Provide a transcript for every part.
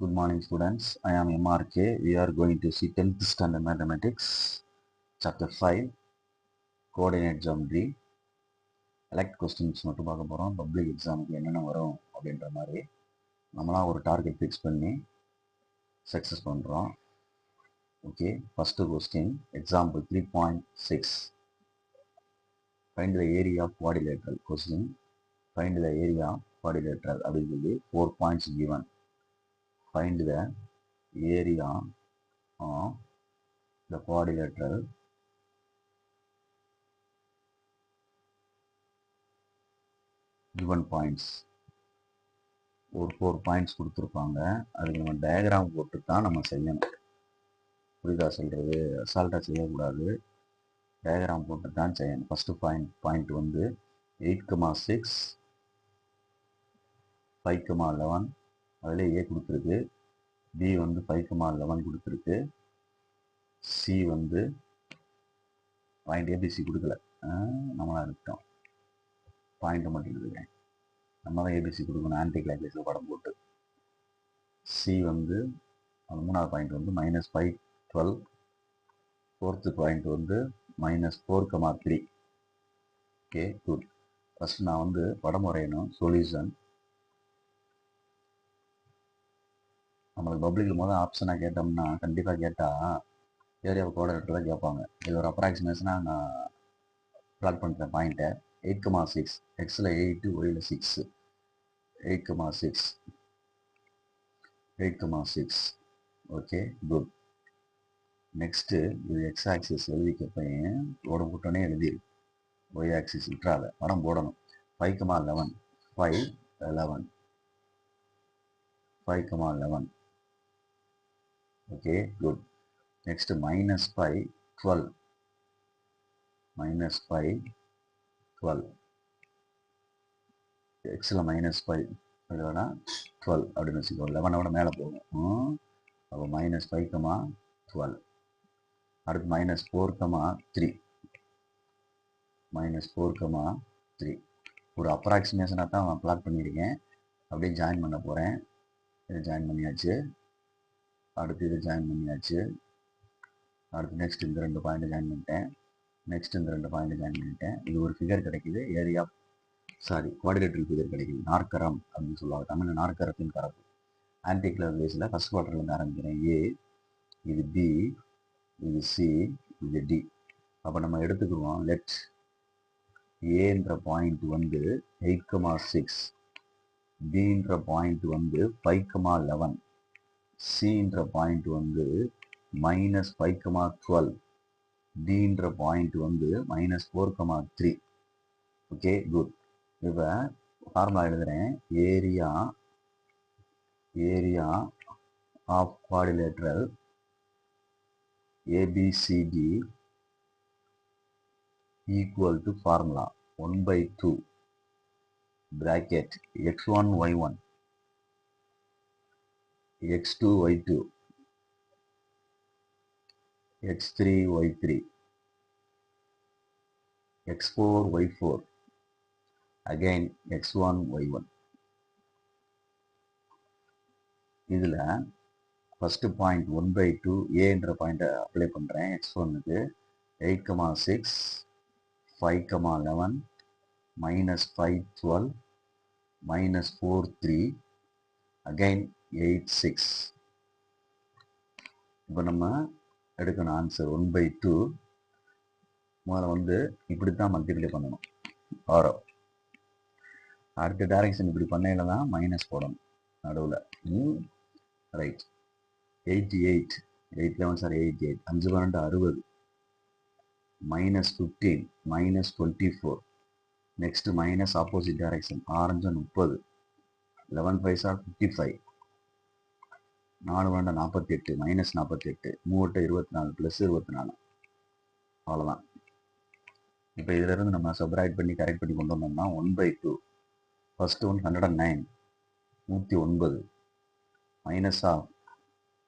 Good morning, students. I am MRK. We are going to see 10th standard mathematics, chapter 5, coordinate geometry. Elect questions மட்டும் பார்க்க போகிறோம். Public எக்ஸாமுக்கு என்னென்ன வரும் அப்படின்ற மாதிரி நம்மளாம் ஒரு டார்கெட் ஃபிக்ஸ் பண்ணி சக்ஸஸ் பண்ணுறோம். Okay, first question example 3.6. Find the area of quadrilateral. Question, find the area of quadrilateral அப்படின்னு சொல்லி 4 points given. Find the area of the quadrilateral given points. ஒரு 4 பாயிண்ட்ஸ் கொடுத்துருப்பாங்க. அதுக்கு நம்ம டயக்ராம் போட்டு தான் நம்ம செய்யணும். புரியுதா சொல்கிறது? அசால்ட்டாக செய்யக்கூடாது. டயக்ராம் போட்டு தான் செய்யணும். ஃபஸ்ட்டு பாயிண்ட் வந்து 8,6, 5,11. அதில் ஏ கொடுத்துருக்கு. பி வந்து 5,11 கொடுத்துருக்கு. சி வந்து பாயிண்ட் ஏபிசி கொடுக்கல, நம்மளாக இருக்கோம். பாயிண்ட்டை மட்டும் எடுத்துக்கிறேன். நம்ம தான் ஏபிசி கொடுக்கணும் ஆன்டி கிளாக்வைஸில் படம் போட்டு. சி வந்து அந்த மூணாவது பாயிண்ட் வந்து -5,12. ஃபோர்த்து பாயிண்ட் வந்து -4,3. Okay, good. ஃபஸ்ட் நான் வந்து படம் வரையணும். சொல்யூஷன் நம்மளுக்கு பப்ளிக்கில் முதல் ஆப்ஷனாக கேட்டோம்னா கண்டிப்பாக கேட்டால் ஏரியா கோஆர்டினேட்டர் தான் கேட்பாங்க. இது ஒரு அப்ராக்சிமேஷனாக நான் ப்ளாட் பண்ணுறேன் பாயிண்ட்டை. 8,6, எக்ஸில் 8, ஒய்யில் 6. 8,6, 8,6. Okay, good. நெக்ஸ்ட்டு இது எக்ஸ் ஆக்சிஸ் எழுதிக்கப்பையும் ஓட கூட்டனே எழுதிருக்கு. ஒய் ஆக்சிஸ் விட்டுறாத, படம் போடணும். 5,11, 5,11, 5,11. Okay, good. நெக்ஸ்ட் -5, 12, -5, 12. எக்ஸில் -5 இல்லைனா 12 அப்படின்னு வச்சுக்கோ. 11 மேலே போகும். அப்போ -5, 12. அடுத்து -4,3, -4,3. ஒரு அப்ராக்சிமேஷனாக தான் நான் பிளாட் பண்ணியிருக்கேன். அப்படியே ஜாயின் பண்ண போகிறேன். இது ஜாயின் பண்ணியாச்சு. அடுத்து இது ஜாயின் பண்ணியாச்சு. அடுத்து நெக்ஸ்ட் இந்த 2 பாயிண்ட் ஜாயின் பண்ணிட்டேன். நெக்ஸ்ட் இந்த 2 பாயிண்ட் ஜாயின் பண்ணிட்டேன். இது ஒரு ஃபிகர் கிடைக்குது. ஏரியா குவாட்ரிலேட்டரல் ஃபிகர் கிடைக்குது. நாற்கரம் அப்படின்னு சொல்லுவாங்க. தமிழ் நாற்கரத்தின் கரப்பு. ஆன்டி கிளாக்வைஸில் ஃபர்ஸ்ட் குவார்டர்லேருந்து ஆரம்பிக்கிறேன். ஏ, இது பி, இது சி, இது டி. அப்போ நம்ம எடுத்துக்குவோம். லெட் ஏன்ற பாயிண்ட் வந்து 8,6, பின்ற பாயிண்ட் வந்து 5,11, சின்ற பாயிண்ட் வந்து -5,12, டின்ற பாயிண்ட் வந்து -4,3. Okay, good. இப்போ ஃபார்முலா எழுதுகிறேன். Area of quadrilateral ABCD equal to formula 1/2 bracket x1 y1 x2 y2 x3 y3 x4 y4 again x1 y1. இதில் ஃபஸ்ட்டு பாயிண்ட் 1/2 ஏன்ற பாயிண்ட்டை அப்ளை பண்ணுறேன். x1க்கு 8,6, 5,11, -5,12, -4,3, again 8,6. இப்போ நம்ம எடுக்கணும் ஆன்சர் 1/2. முதல்ல வந்து இப்படி தான் மல்டிப்ளை பண்ணணும். ஆரோ அடுத்த டைரக்ஷன் இப்படி பண்ணையில தான் மைனஸ் போடணும் நடுவில். Right. 88, 811 sir 88, 5 12 60, -15, -24. Next minus opposite direction. Orange 30, 11 5 sir 55, 4 48, -48, 3 24, +24. அவ்வளோதான். இப்போ இதிலிருந்து நம்ம சப்ராக்ட் பண்ணி கரெக்ட் பண்ணி கொண்டு வந்தோம்னா 1/2. First one 109, 109, minus of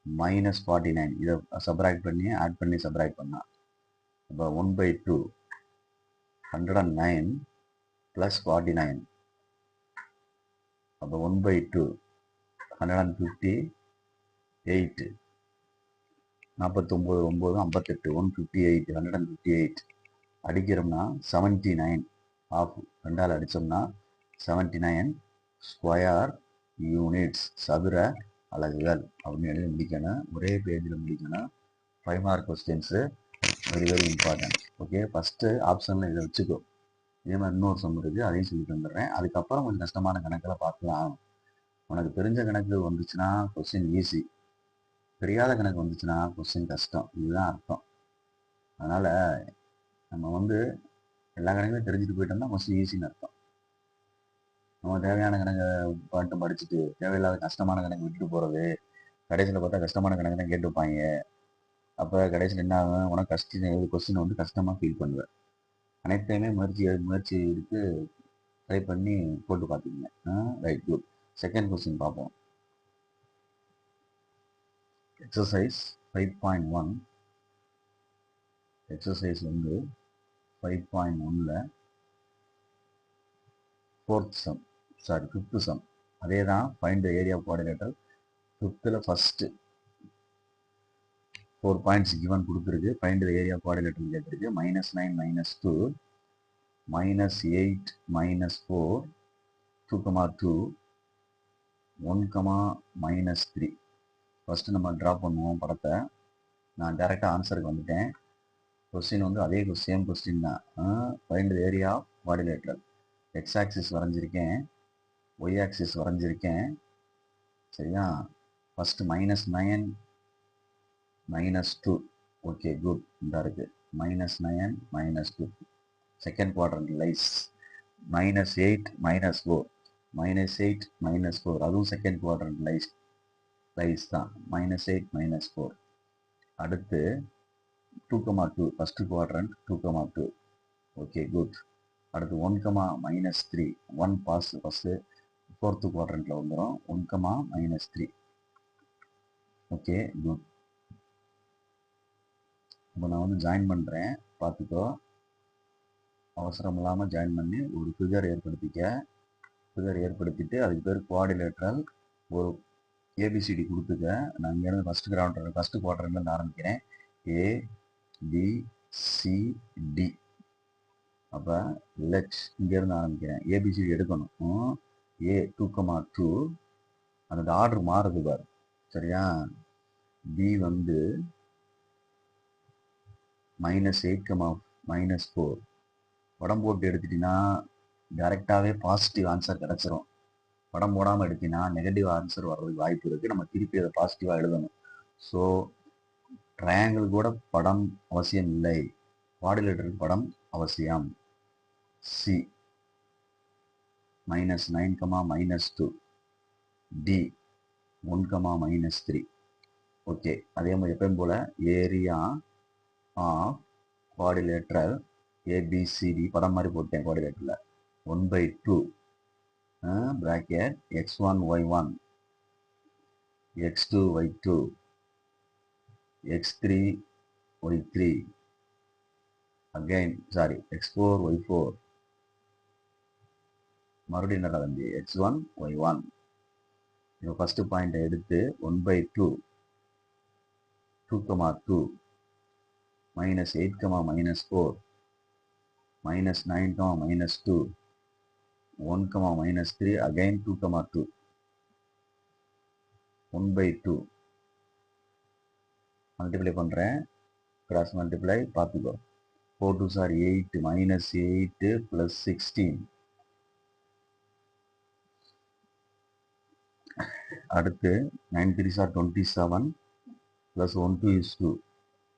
-49. இதை சப்ராக்ட் பண்ணி ஆட் பண்ணி சப்ராக்ட் பண்ணா இப்போ 1/2 109 + 49. அப்போ 1/2 150 8 49 9 58 158 158 அடிக்கிறோம்னா 79 ஆஃப் 2ஆல் அடித்தோம்னா 79 ஸ்கொயர் யூனிட்ஸ் சதுர அலகுகள் அப்படின்னு எழுதி முடிக்கணும். ஒரே பேஜில் முடிக்கணும். 5 mark questions, very very important. Okay, first ஆப்ஷனில் இதை வச்சுக்கோ. இதே மாதிரி இன்னொரு சம் இருக்குது, அதையும் சொல்லிட்டு வந்துடுறேன். அதுக்கப்புறம் கொஞ்சம் கஷ்டமான கணக்கில் பார்க்கலாம். உனக்கு தெரிஞ்ச கணக்கு வந்துச்சுன்னா கொஸ்டின் ஈஸி, தெரியாத கணக்கு வந்துச்சுன்னா கொஸ்டின் கஷ்டம். இதுதான் அர்த்தம். அதனால் நம்ம வந்து எல்லா கணக்குமே தெரிஞ்சுட்டு போயிட்டோம்னா கொஸ்டின் ஈஸின்னு அர்த்தம். நம்ம தேவையான கணக்கை பாட்டும் படிச்சுட்டு தேவையில்லாத கஷ்டமான கணக்கு விட்டுட்டு போகிறது, கடைசியில் பார்த்தா கஷ்டமான கணக்கு தான் கேட்டு வைப்பாங்க. அப்போ கடைசியில் என்ன ஆகும், உனக்கு கொஸ்டின் வந்து கஷ்டமாக ஃபீல் பண்ணுவேன். அனைத்தையுமே முயற்சி எடுத்து ட்ரை பண்ணி போட்டு பார்த்துக்கங்க. Right, good. செகண்ட் கொஸ்டின் பார்ப்போம். எக்ஸசைஸ் 5.1. எக்ஸசைஸ் வந்து 5.1ல் ஃபிஃப்த் சம் அதே தான். Find the area coordinator. ஃபிஃப்த்தில் ஃபஸ்ட்டு 4 பாயிண்ட்ஸ் கிவன் கொடுத்துருக்கு. ஃபைண்ட் த ஏரியா கோஆர்டினேட்டர் கேட்டிருக்கு. -9 -2 -8 -4 2, 1, -3. ஃபஸ்ட்டு நம்ம ட்ரா பண்ணுவோம் படத்தை. நான் டேரெக்டாக ஆன்சருக்கு வந்துட்டேன். கொஸ்டின் வந்து அதே சேம் கொஸ்டின் தான். Find the area coordinator. X axis வரைஞ்சிருக்கேன், ஒய் ஆக்சிஸ் வரைஞ்சிருக்கேன். சரியா? ஃபஸ்ட்டு -9 -2. Okay, good. இந்த இருக்குது -9 -2. Second quadrant lies. -8 -4 -8 -4 அதுவும் செகண்ட் குவாட்ரண்ட் லைஸ் தான். -8 -4. அடுத்து 2, ஃபஸ்ட்டு குவாட்ரண்ட் 2, ஓகே, குட். அடுத்து 1, -3 1 பாஸ் ஃபஸ்ட்டு ஃபோர்த்து குவாட்ரண்ட்டில் வந்துடும். 1, -3. Okay, good. இப்போ நான் வந்து ஜாயின் பண்ணுறேன், பார்த்துக்கோ. அவசரம் இல்லாமல் ஜாயின் பண்ணி ஒரு ஃபிகர் ஏற்படுத்திட்டு அதுக்கு பேர் கோஆர்டினேட்டர். ஒரு ஏபிசிடி கொடுத்துக்க. நான் இங்கேருந்து ஃபஸ்ட்டு குவாட்ரண்ட்லேருந்து ஆரம்பிக்கிறேன். ABCD. அப்போ இங்கேருந்து ஆரம்பிக்கிறேன். ஏபிசிடி எடுக்கணும். A 2, அந்த ஆர்டர் மாறுது பாரு. சரியா? B வந்து -8, -4 படம் போட்டு எடுத்துட்டீங்கன்னா டைரெக்டாகவே பாசிட்டிவ் ஆன்சர் கிடச்சிரும். படம் போடாமல் எடுத்தீங்கன்னா நெகட்டிவ் ஆன்சர் வர்றதுக்கு வாய்ப்பு இருக்குது. நம்ம திருப்பி அதை பாசிட்டிவாக எழுதணும். ஸோ ட்ரையாங்கிள் கூட படம் அவசியம் இல்லை, குவாட்ரிலேட்டருக்கு படம் அவசியம். C -9, -2. D 1, -3. ஓகே, அதே மாதிரி எப்பயும் போல் ஏரியா ஆஃப் குவாட்ரிலேட்டரல் ABCD படம் மாதிரி போட்டேன். குவாட்ரிலேட்டரில் 1/2 bracket x1 y1 x2 y2 x3 y3 again x4 y4 மறுபடியும் என்ன வந்து x1 y1. இப்போ ஃபஸ்ட்டு பாயிண்டை எடுத்து 1/2 2, -8, -4 -9, -2 1, -3 again 2, 2 1/2 மல்டிப்ளை பண்ணுறேன். கிராஸ் மல்டிப்ளை பார்த்துக்கோ. 4 2s are 8 -8 + 16. அடுத்து 9 3s are 27 + 1 2 is 2.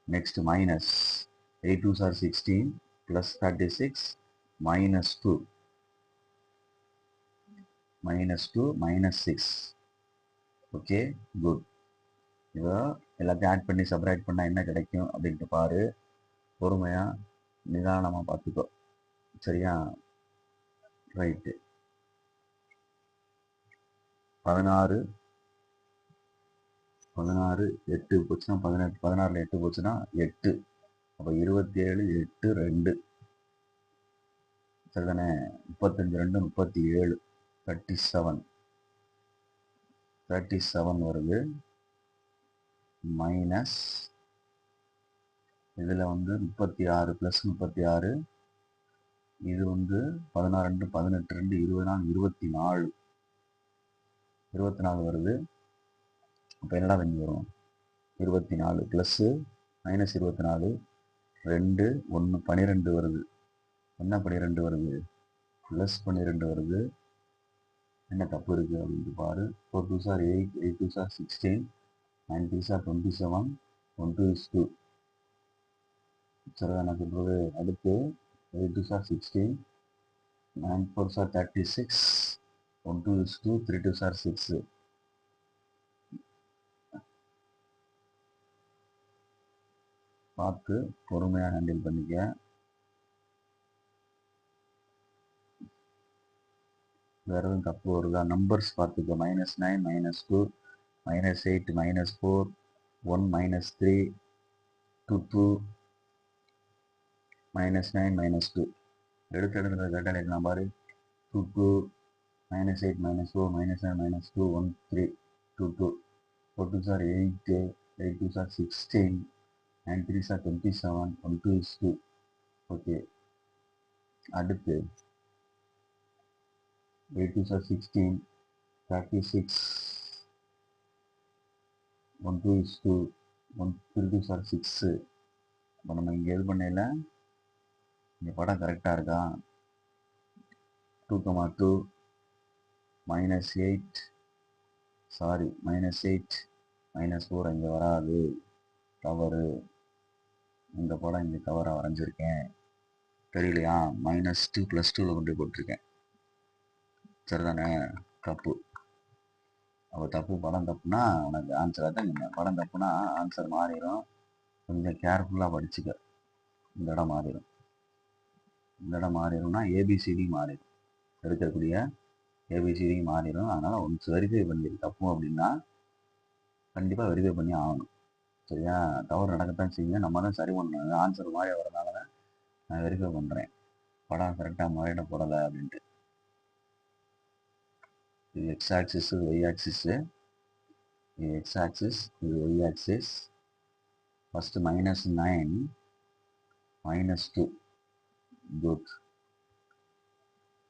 Next -8 2s are 16 + 36 -2 -6. Okay, good. இதை எல்லாத்தையும் ஆட் பண்ணி செப்பரேட் பண்ணால் என்ன கிடைக்கும் அப்படின்ட்டு பாரு. பொறுமையாக நிதானமாக பார்த்துக்கோ. சரியா? ரைட்டு. 16 8 போச்சுன்னா 18, 16ல் 8 போச்சுன்னா 8. அப்போ 27 8 2 சரிதானே? 35 2 37 37 வருது. மைனஸ் இதில் வந்து 36 ப்ளஸ் 36, இது வந்து 16 2 18 2 24 24 வருது. அப்போ என்னடா தண்ணி வரும்? 24 ப்ளஸ்ஸு மைனஸ் 24 2 1 12 வருது. என்ன 12 வருது? ப்ளஸ் 12 வருது. என்ன தப்பு இருக்குது அப்படின்ட்டு பாரு. 4 2s are 8, 8 2s are 16, 9 3s are 27, 1 2 is 2. சரிதான் நான் சொல்கிறது. அடுத்து 8 2s are 16, 9 4s are 36, 1 2 is 2, 3 2s are 6. பார்த்து பொறுமையாக ஹேண்டில் பண்ணிக்க. வேறு எதுவும் தப்பு வருதா? நம்பர்ஸ் பார்த்துக்க. -9 -2, -8 -4, 1 -3, 2 2, -9 -2. எடுத்து கரெக்டாக எழுதலாம் பாரு. 2 2, -8 -4, -9 -2, 1 3, 2 2. 4 2s are 8, 8 2s are 16, 9 3s are 27, 1 2 is 2. Okay. அடுத்து 8 2s are 16, 36, 1 2 is 2, 3 2s are 6. இப்போ நம்ம இங்கே எது பண்ணல, இந்த படம் கரெக்டாக இருக்கா? 2, 2, -8, சாரி -8 -4 இங்கே வராது, தவறு. இந்த படம் இங்கே தவறாக வரைஞ்சிருக்கேன், தெரியலையா? -2 + 2ல் கொண்டு போட்டிருக்கேன். சரிதானே? தப்பு. அப்போ தப்பு, படம் தப்புனா உனக்கு ஆன்சராக தான் இல்லை. படம் தப்புனா ஆன்சர் மாறிடும். கொஞ்சம் கேர்ஃபுல்லாக படிச்சுக்க. இந்த இடம் மாறிடும். இந்த இடம் மாறிடும்னா ஏபிசிடி மாறிடும். எடுக்கக்கூடிய ஏபிசிடி மாறிடும். அதனால் ஒன்ஸ் வெரிஃபை பண்ணிடு. தப்பு அப்படின்னா கண்டிப்பாக வெரிஃபை பண்ணி ஆகணும். சரியா? தவறு நடக்கத்தான் செய்யுங்க. நம்ம தான் சரி பண்ணணும். ஆன்சர் மாறி வரனால தான் நான் வெரிஃபை பண்ணுறேன், படம் கரெக்டாக மாறிட போகிறதா அப்படின்ட்டு. இது எக்ஸ் ஆக்சிஸ், இது ஒய் ஆக்சிஸு. இது எக்ஸ் ஆக்சிஸ், இது y axis. First -9 -2, good.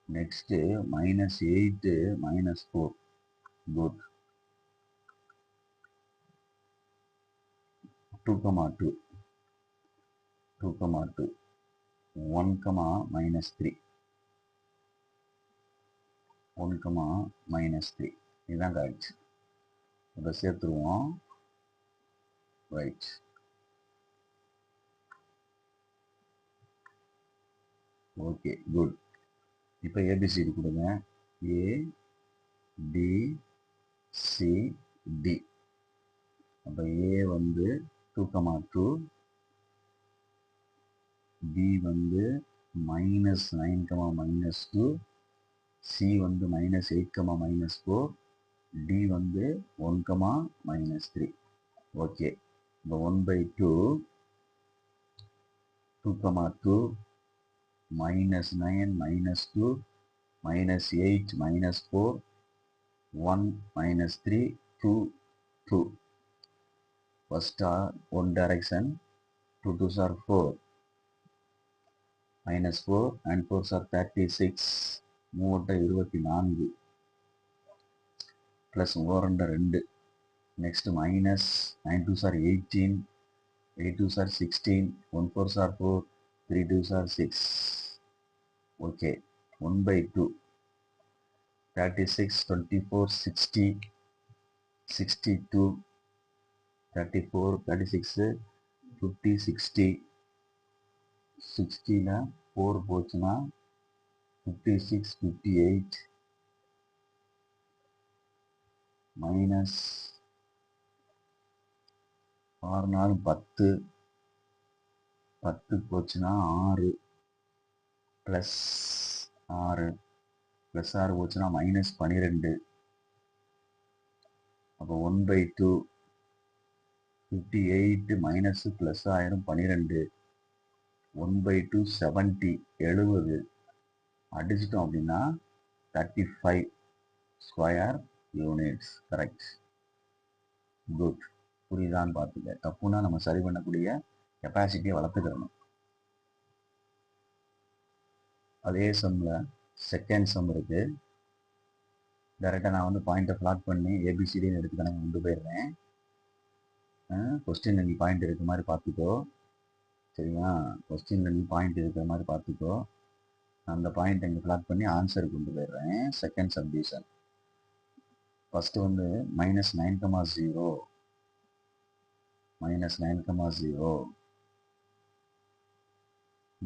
Next -8 -4, good. 2, 2, 2, 2, 1, -3, 1, -3. இதுதான் கரெக்ட். இப்போ சேர்த்துருவோம். ரைட். Okay, good. இப்போ ஏபிசிடி கொடுங்க. ஏ பி சி டி. அப்போ ஏ வந்து 2, 2, பி வந்து -9, -2, சி வந்து -8, -4, டி வந்து 1, -3. ஓகே. இப்போ 1/2, 2, 2, -9, -2, -8, -4, 1, -3, 2, 2. First one direction, 2 2s are 4, -4 and 4s are 36, 24, plus 2. Next minus 9 2s are 18, 8 2s are 16, 1 4s are 4, 3 2s are 6. Okay, 1/2, 36, 24, 60, 62, 34, 36, 50, 60. 60ல 4 போச்சுன்னா 56, 58, minus 6 4 10, 10 போச்சுன்னா 6, ப்ளஸ் 6, ப்ளஸ் 6 போச்சுன்னா -12. அப்போ 1/2, 58 மைனஸ் ப்ளஸ் ஆயிரும் 12. 1/2 70, 70 அடிச்சிட்டோம் அப்படின்னா 35 ஸ்கொயர் யூனிட்ஸ். Correct, good. புரியுதான்னு பார்த்துக்க. தப்புனா நம்ம சரி பண்ணக்கூடிய கெப்பாசிட்டியை வளர்த்துக்கிறணும். அதே சம்ல செகண்ட் சம் இருக்கு. டைரெக்டாக நான் வந்து பாயிண்ட்டை பிளாட் பண்ணி ஏபிசிடின்னு எடுத்து கணக்கு கொண்டு போயிடுறேன். கொஸ்டின்ல நீ பாயிண்ட் இருக்கிற மாதிரி பார்த்துக்கோ. சரியா? கொஸ்டின்ல நீ பாயிண்ட் இருக்கிற மாதிரி பார்த்துக்கோ. அந்த பாயிண்ட் இங்கே பிளாட் பண்ணி ஆன்சர் கொண்டு போயிடுறேன். செகண்ட் சப்டிவிஷன் ஃபர்ஸ்ட் வந்து -9,0 -9,0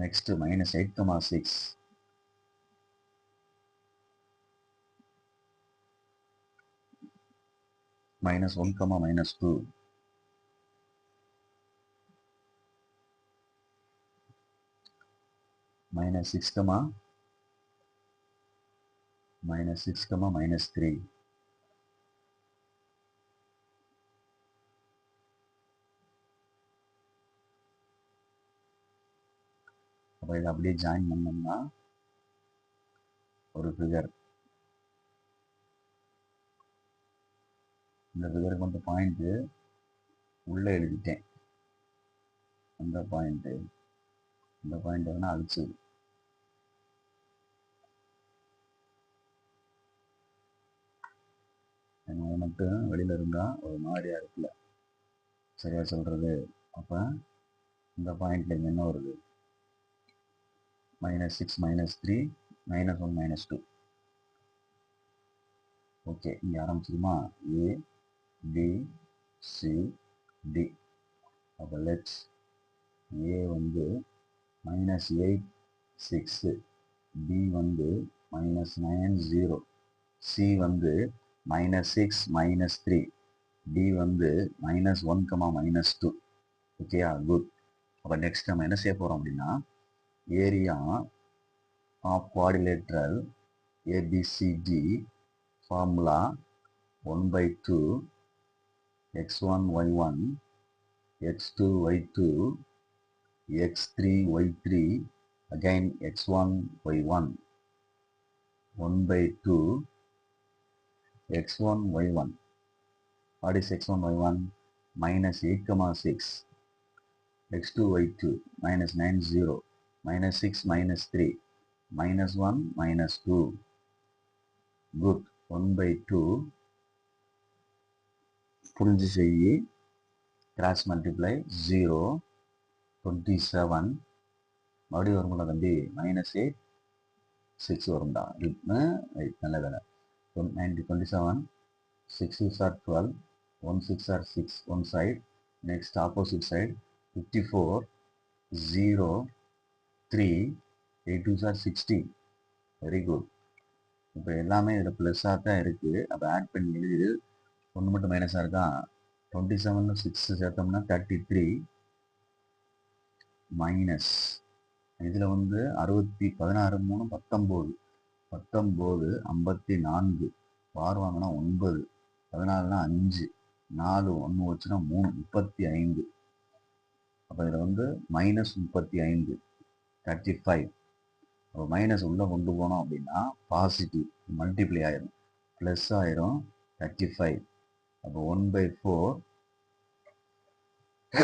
நெக்ஸ்ட் -8,6 -1, -2 -6, -3 அப்போ இதை அப்படியே ஜாயின் பண்ணோம்னா ஒரு ஃபிகர். இந்த ஃபிகருக்கு வந்து பாயிண்ட்டு உள்ளே எழுதிட்டேன். அந்த பாயிண்ட்டு இந்த பாயிண்ட் வேணால் அழிச்சு அது மட்டும் வெளியில் இருந்தால் ஒரு மாதிரியாக இருக்குல்ல, சரியா சொல்கிறது? அப்போ இந்த பாயிண்ட்ல இங்கே என்ன வருது? -6, -3, -1, -2. ஓகே, இங்கே ஆரம்பிச்சிருமா? ஏ பி சி டி. அப்போ லெட்ஸ் ஏ வந்து -8, 6, பி வந்து -9, 0, சி வந்து -6, -3, டி வந்து -1, -2. ஓகேயா? குட். அப்போ நெக்ஸ்ட் நம்ம என்ன செய்ய போகிறோம் அப்படின்னா, area of quadrilateral ABCD formula 1/2 x1 y1 x2 y2 x3 y3 again x1 y1 1/2 x1 y1. What is x1 y1? -8, 6 x2 y2 -9, 0 -6, -3 -1, -2. Good. 1/2 புரிஞ்சு செய்யி. கிராஸ் மல்டிப்ளை 0 27 மறுபடியும் வரும்ல தம்பி, -8 6 வரும்டா. நல்ல வேலை. 27 6 are 12 1 6 are 6 one side. Next opposite side 54 0 3 8 2 are 16. Very good. இப்போ எல்லாமே இதில் ப்ளஸ்ஸாக தான் இருக்குது. அப்போ ஆட் பண்ணி எழுதிடு. ஒன்று மட்டும் மைனஸாக இருக்கா? 27 6 சேர்த்தோம்னா 33 மைனஸ் இதில் வந்து 16 3 19 19 54 பார் வாங்கினா 9 14 5 4 1 வச்சுன்னா 3 35. அப்போ இதில் வந்து -35 35. அப்போ மைனஸ் உள்ளே கொண்டு போனோம் அப்படின்னா பாசிட்டிவ் மல்டிப்ளை ஆயிரும், ப்ளஸ் ஆயிரும் 35. அப்போ 1/4 3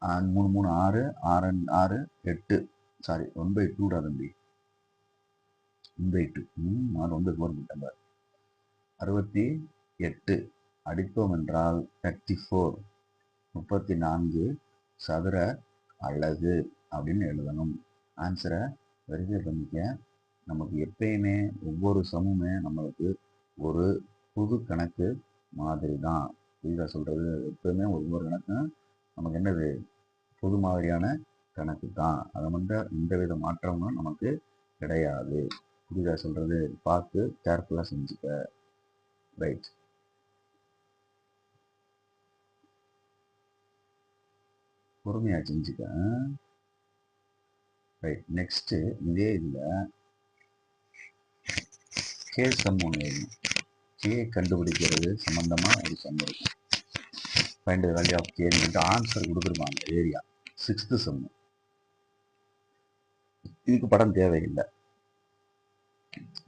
3 6 6 6 8 சாரி 1/2 தம்பி 1/2 4 1/4 மட்டும் 68 அடித்தோம் என்றால் 34 34 சதுர அலகு அப்படின்னு எழுதணும். ஆன்சரை வெரிஃபை பண்ணிக்க. நமக்கு எப்பயுமே ஒவ்வொரு சமுமே நம்மளுக்கு ஒரு புது கணக்கு மாதிரி தான். புரியுதா சொல்கிறது? எப்பயுமே ஒவ்வொரு கணக்கும் நமக்கு என்னது புது மாதிரியான கணக்கு தான். அதை வந்து எந்தவித மாற்றமும் நமக்கு கிடையாது. புரியுதா சொல்கிறது? பார்த்து கேர்ஃபுல்லாக செஞ்சுக்க. ரைட். பொறுமையாக செஞ்சுக்க. ரைட். நெக்ஸ்ட்டு இதே இதில் கே சம் ஒன்று எழுதணும். கே கண்டுபிடிக்கிறது சம்மந்தமாக ஒரு சம் இருக்கும். Find the value of k சொல்லிட்டு ஆன்சர் கொடுத்துருப்பாங்க. Area 6th sum. இதுக்கு படம் தேவையில்லை.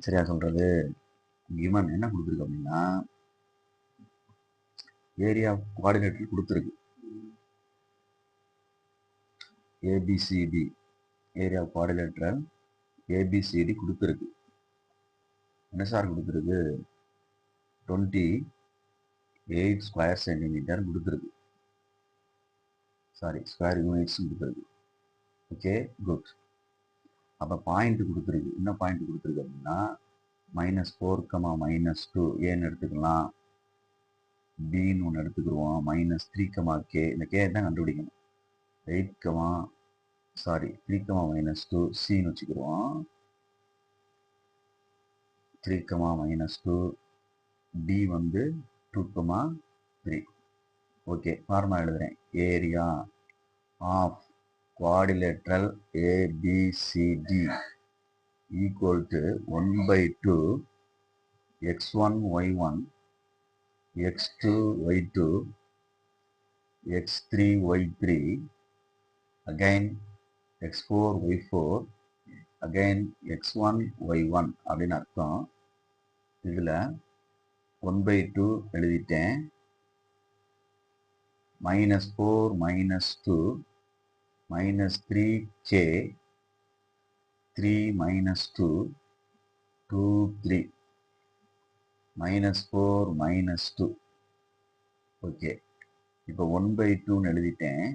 சரியா சொல்கிறது? கிவன் என்ன கொடுத்துருக்கு அப்படின்னா ஏரியா குவாடினேட்டர் கொடுத்துருக்கு. ஏபிசிடி ஏரியா குவாடினேட்டர் ஏபிசிடி கொடுத்துருக்கு. என்ன சார் கொடுத்துருக்கு? 28 ஸ்கொயர் சென்டிமீட்டர் கொடுத்துருக்கு. சாரி, ஸ்கொயர் யூனிட்ஸ் கொடுத்துருக்கு. Okay, good. அப்போ பாயிண்ட் கொடுத்துருக்கு. என்ன பாயிண்ட் கொடுத்துருக்கு அப்படின்னா -4, -2 ஏன்னு எடுத்துக்கலாம். பின்னு ஒன்று எடுத்துக்கிடுவோம். -3, கே. இந்த கே தான் கண்டுபிடிக்கணும். 8, 3, -2 சின்னு வச்சுக்கிடுவோம். 3, -2 டி வந்து 2, 3. ஓகே, ஃபார்முலா எழுதுறேன். Area of quadrilateral ABCD equal to 1/2 x1 y1 x2 y2 x3 y3 again x4 y4 again x1 y1 அப்படின்னு அர்த்தம். இதுல 1/2 எழுதிட்டேன். -4 -2 -3k 3 -2 2 3 -4 -2. ஓகே, இப்போ 1/2ன்னு எழுதிட்டேன்.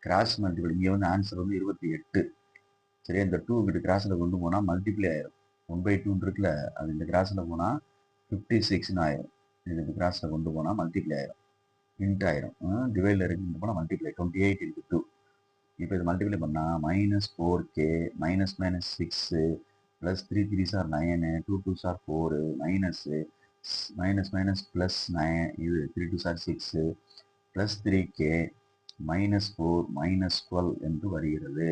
கிராஸ் மல்டிபிள் இங்கே வந்து ஆன்சர் வந்து 28. சரி, இந்த 2 கிட்ட கிராஸில் கொண்டு போனால் மல்டிப்ளை ஆயிரும். 1/2 இருக்குல்ல, அது இந்த கிராஸில் போனால் 56ன்னு ஆயிரும். இது கிராஸில் கொண்டு போனால் மல்டிப்ளை ஆயிரும், இன்ட் ஆயிரும். டிவைடில் இருக்கு போனால் மல்டிப்ளை 28 × 2. இப்போ இது மல்டிப்ளை பண்ணால் -4k -6 +3 3s are 9 2 2s are 4 -+9 இது 3 2s are 6 +3k -4 -12 என்று வருகிறது.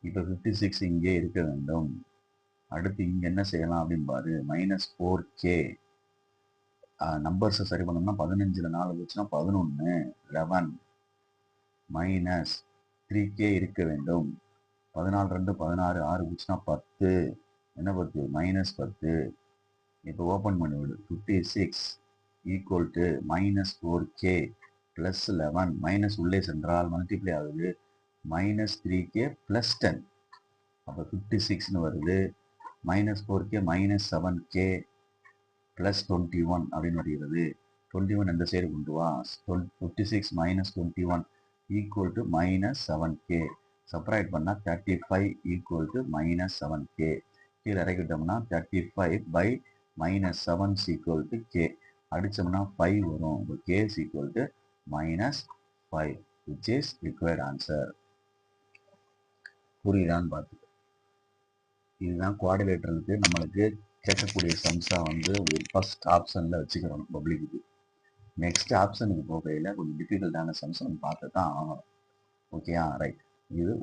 இப்போ 56 இங்கே இருக்க வேண்டும். அடுத்து இங்கே என்ன செய்யலாம் அப்படின்னு பாரு. -4k நம்பர்ஸை சரி பண்ணோம்னா 15ல் 4 போச்சுன்னா 11 11 -3k இருக்க வேண்டும். 14 2 16 6 போச்சுன்னா 10. என்ன 10? -10. இப்போ ஓப்பன் பண்ணி விடு. 56 ஈக்குவல் டு -4k +11 மைனஸ் உள்ளே சென்றால் மல்டிப்ளை ஆகுது. -3k +10. அப்போ 56ன்னு வருது. -4k -7k +21 அப்படின்னு வருகிறது. 21 எந்த சைடு கொண்டு வா. 56 -21 ஈக்குவல் டு -7k. சப்ராக்ட் பண்ணால் 35 ஈக்குவல் டு -7k. கீழே இறக்கிட்டோம்னா 35 -7 ஈக்குவல் டு k. அடிச்சோம்னா 5 வரும். k is equal to -5 which is required answer. புரியுதான்னு பார்த்து, இதுதான் குவாடிலேட்டருக்கு நம்மளுக்கு கேட்கக்கூடிய சம்ஸா வந்து ஒரு ஃபர்ஸ்ட் ஆப்ஷன்ல வச்சுக்கிறோம் பப்ளிக்கு. நெக்ஸ்ட் ஆப்ஷனுக்கு போகையில் கொஞ்சம் டிஃபிகல்ட்டான சம்ஸ் நம்ம பார்த்து தான் ஆகணும். ஓகேயா, ரைட். இது